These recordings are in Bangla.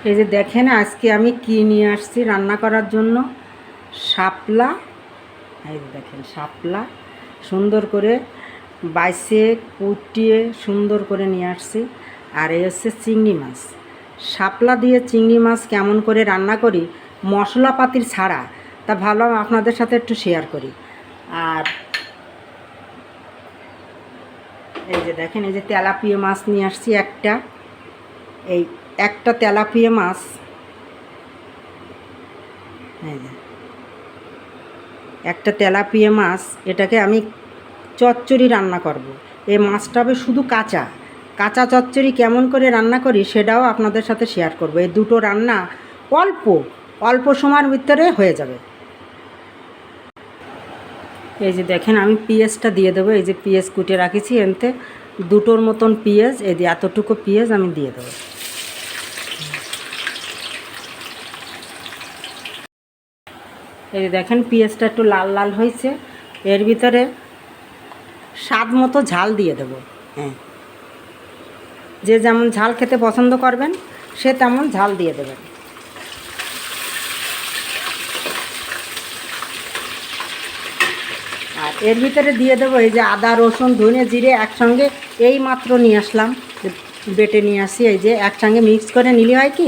এই যে দেখেন আজকে আমি কি নিয়ে আসছি রান্না করার জন্য। শাপলা। এই যে দেখেন শাপলা সুন্দর করে বাইছে কুটিয়ে সুন্দর করে নিয়ে আসছি। আর এই হচ্ছে চিংড়ি মাছ। শাপলা দিয়ে চিংড়ি মাছ কেমন করে রান্না করি মশলাপাতির ছাড়া, তা ভালো আপনাদের সাথে একটু শেয়ার করি। আর এই যে দেখেন এই যে তেলাপিয়া মাছ নিয়ে আসছি একটা। এই একটা তেলাপিয়া মাছ, এই যে একটা তেলাপিয়া মাছ, এটাকে আমি চচ্চড়ি রান্না করব। এই মাছটা হবে শুধু কাঁচা কাঁচা চচ্চড়ি কেমন করে রান্না করি সেটাও আপনাদের সাথে শেয়ার করব। এই দুটো রান্না অল্প অল্প সময়ের ভিতরে হয়ে যাবে। এই যে দেখেন আমি পেঁয়াজটা দিয়ে দেবো। এই যে পেঁয়াজ কুটে রাখেছি, এনতে দুটোর মতন পেঁয়াজ, এই যে এতটুকু পেঁয়াজ আমি দিয়ে দেবো। এই যে দেখেন পেঁয়াজটা একটু লাল লাল হয়েছে। এর ভিতরে স্বাদ মতো ঝাল দিয়ে দেব। হ্যাঁ, যে যেমন ঝাল খেতে পছন্দ করবেন সে তেমন ঝাল দিয়ে দেবেন। আর এর ভিতরে দিয়ে দেবো এই যে আদা রসুন ধনে জিরে একসঙ্গে এই মাত্র নিয়ে আসলাম, বেটে নিয়ে আসি। এই যে একসঙ্গে মিক্স করে নিলে হয় কি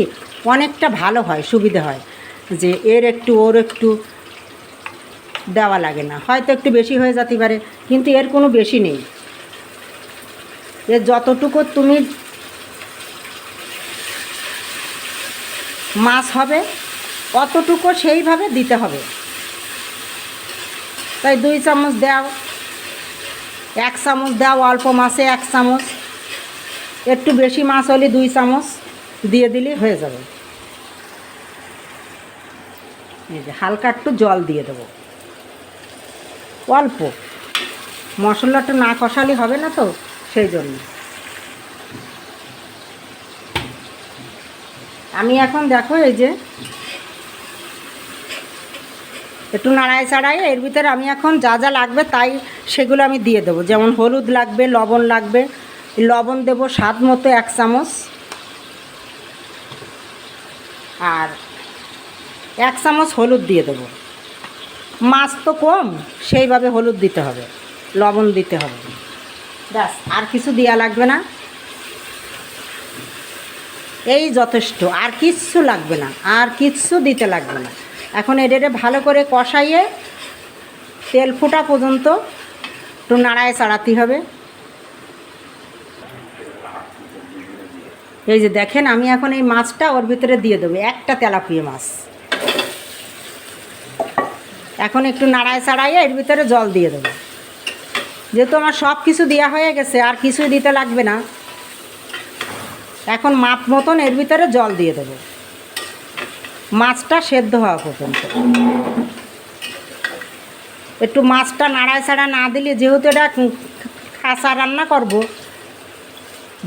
অনেকটা ভালো হয়, সুবিধা হয়, যে এর একটু ওর একটু দেওয়া লাগে না। হয়তো একটু বেশি হয়ে যেতে পারে, কিন্তু এর কোনো বেশি নেই। এর যতটুকু তুমি মাছ হবে অতটুকু সেইভাবে দিতে হবে। তাই 2 চামচ দাও, 1 চামচ দাও, অল্প মাছে 1 চামচ, একটু বেশি মাছ হলে 2 চামচ দিয়ে দিলে হয়ে যাবে। এই যে হালকা একটু জল দিয়ে দেবো, অল্প, মশলাটা না কষালে হবে না তো, সেই জন্য। আমি এখন দেখো এই যে একটু নাড়াই চাড়াই, এর ভিতরে আমি এখন যা যা লাগবে তাই সেগুলো আমি দিয়ে দেবো। যেমন হলুদ লাগবে, লবণ লাগবে, লবণ দেবো স্বাদ মতো 1 চামচ, আর 1 চামচ হলুদ দিয়ে দেবো। মাছ তো কম, সেইভাবে হলুদ দিতে হবে, লবণ দিতে হবে, ব্যাস, আর কিছু দেওয়া লাগবে না। এই যথেষ্ট, আর কিচ্ছু লাগবে না, আর কিচ্ছু দিতে লাগবে না। এখন এটারে ভালো করে কষাইয়ে তেল ফোটা পর্যন্ত একটু নাড়ায় চাড়াতে হবে। এই যে দেখেন আমি এখন এই মাছটা ওর ভিতরে দিয়ে দেবো, একটা তেলাপিয়া মাছ। এখন একটু নাড়ায় চাড়াইয়ে এর ভিতরে জল দিয়ে দেবো। যেহেতু আমার সব কিছু দেওয়া হয়ে গেছে, আর কিছুই দিতে লাগবে না। এখন মাপ মতন এর ভিতরে জল দিয়ে দেবো, মাছটা সেদ্ধ হওয়া পর্যন্ত। একটু মাছটা নাড়ায় ছাড়া না দিলে, যেহেতু এটা কাঁচা রান্না করব,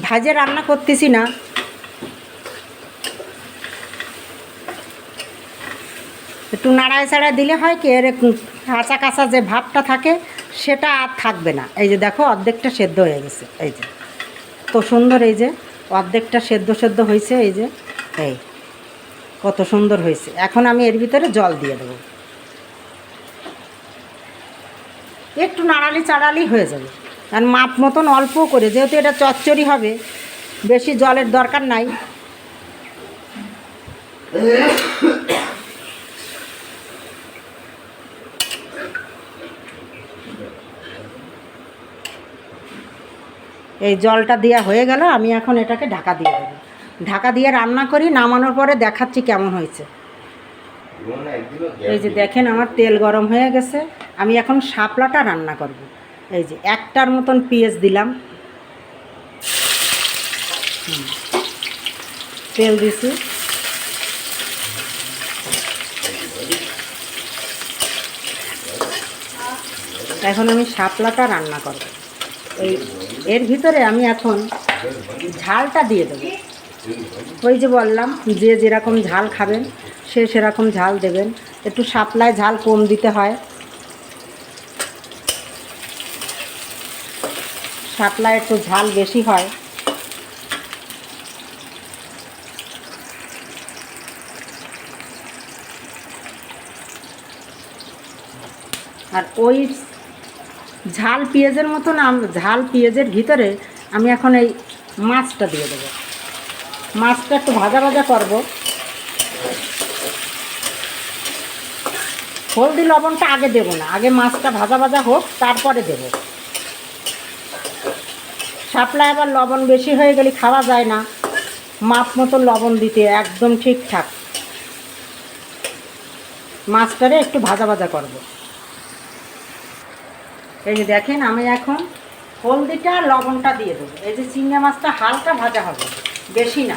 ভাজে রান্না করতেছি না, একটু নাড়ায় ছাড়ায় দিলে হয় কি এর কাঁচা কাঁচা যে ভাবটা থাকে সেটা আর থাকবে না। এই যে দেখো অর্ধেকটা সেদ্ধ হয়ে গেছে, এই যে তো সুন্দর, এই যে অর্ধেকটা সেদ্ধ সেদ্ধ হয়েছে, এই যে এই কত সুন্দর হয়েছে। এখন আমি এর ভিতরে জল দিয়ে দেবো, একটু নাড়ালি চাড়ালি হয়ে যাবে। আর মাপ মতন অল্প করে, যেহেতু এটা চচ্চড়ি হবে, বেশি জলের দরকার নাই। এই জলটা দেওয়া হয়ে গেল, আমি এখন এটাকে ঢাকা দিয়ে দেবো। ঢাকা দিয়ে রান্না করি, নামানোর পরে দেখাচ্ছি কেমন হয়েছে। এই যে দেখেন আমার তেল গরম হয়ে গেছে, আমি এখন শাপলাটা রান্না করব। এই যে একটার মতন পেঁয়াজ দিলাম, তেল দিছি, এখন আমি শাপলাটা রান্না করব। এর ভিতরে আমি এখন ঝালটা দিয়ে দেবো। ওই যে বললাম, যে যেরকম ঝাল খাবেন সে সেরকম ঝাল দেবেন। একটু শাপলায় ঝাল কম দিতে হয়, শাপলায় একটু ঝাল বেশি হয়। আর ওই ঝাল পেঁয়াজের মতন ঝাল পেঁয়াজের ভিতরে আমি এখন এই মাছটা দিয়ে দেবো। মাছটা একটু ভাজা ভাজা করব। হলদি লবণটা আগে দেব না, আগে মাছটা ভাজা ভাজা হোক তারপরে দেব। শাপলা আবার লবণ বেশি হয়ে গেলে খাওয়া যায় না, মাপ মতো লবণ দিতে একদম ঠিকঠাক। মাছটারে একটু ভাজা ভাজা করব। এই যে দেখেন আমি এখন হলদিটা লবণটা দিয়ে দেবো। এই যে চিংড়ি মাছটা হালকা ভাজা হবে, বেশি না।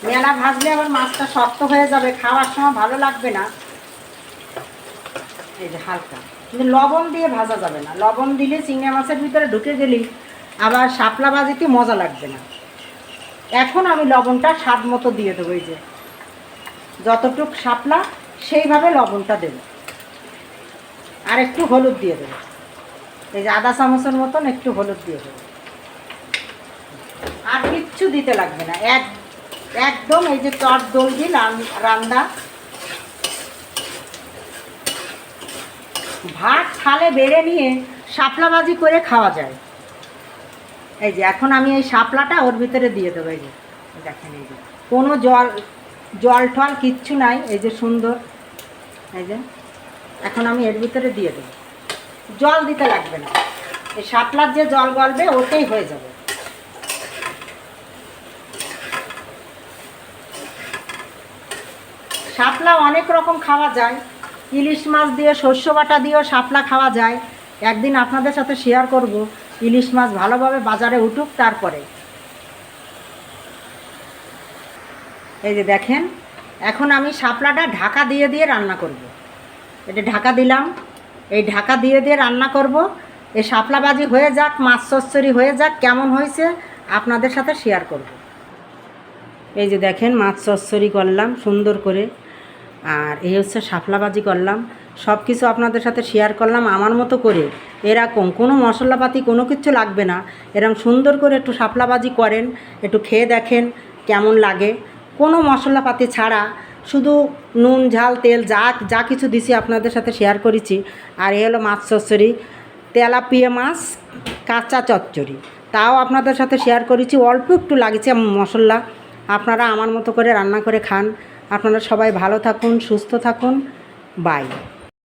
মেলা ভাজলে আবার মাছটা শক্ত হয়ে যাবে, খাওয়ার সময় ভালো লাগবে না। এই যে হালকা, কিন্তু লবণ দিয়ে ভাজা যাবে না। লবণ দিলে চিংড়ি মাছের ভিতরে ঢুকে গেলেই আবার শাপলা ভাজিতে মজা লাগবে না। এখন আমি লবণটা স্বাদ মতো দিয়ে দেবো। এই যে যতটুক শাপলা সেইভাবে লবণটা দেবো। আর একটু হলুদ দিয়ে দেবো। এই যে আধা চামচের মতন একটু হলুদ দিয়ে দেবো। আর কিচ্ছু দিতে লাগবে না, একদম এই যে চট দলজি রান্না। ভাত থালে বেড়ে নিয়ে শাপলা ভাজি করে খাওয়া যায়। এই যে এখন আমি এই শাপলাটা ওর ভিতরে দিয়ে দেবো। এই যে দেখেন, এই যে কোনো জল টল কিচ্ছু নাই। এই যে সুন্দর, এই যে এখন আমি এর ভিতরে দিয়ে দেবো। জল দিতে লাগবে না, এই শাপলার যে জল গলবে ওতেই হয়ে যাবে। শাপলা অনেক রকম খাওয়া যায়। ইলিশ মাছ দিয়ে, শস্য বাটা দিয়েও শাপলা খাওয়া যায়। একদিন আপনাদের সাথে শেয়ার করব। ইলিশ মাছ ভালোভাবে বাজারে উঠুক তারপরে। এই যে দেখেন, এখন আমি শাপলাটা ঢাকা দিয়ে দিয়ে রান্না করব। এটা ঢাকা দিলাম, এই ঢাকা দিয়ে দিয়ে রান্না করব। এই শাপলা ভাজি হয়ে যাক, মাছ চচ্চড়ি হয়ে যাক, কেমন হয়েছে আপনাদের সাথে শেয়ার করব। এই যে দেখেন, মাছ চচ্চড়ি করলাম সুন্দর করে, আর এই হচ্ছে শাপলা ভাজি করলাম। সব কিছু আপনাদের সাথে শেয়ার করলাম আমার মতো করে। এরকম কোনো মশলাপাতি কোনো কিছু লাগবে না। এরকম সুন্দর করে একটু শাপলা ভাজি করেন, একটু খেয়ে দেখেন কেমন লাগে। কোনো মশলাপাতি ছাড়া, শুধু নুন ঝাল তেল যা কিছু দিছি আপনাদের সাথে শেয়ার করেছি। আর এ হলো মাছ চচ্চড়ি, তেলাপিয়া মাছ কাঁচা চচ্চড়ি, তাও আপনাদের সাথে শেয়ার করেছি। অল্প একটু লাগছে মশলা। আপনারা আমার মতো করে রান্না করে খান। আপনারা সবাই ভালো থাকুন, সুস্থ থাকুন। বাই।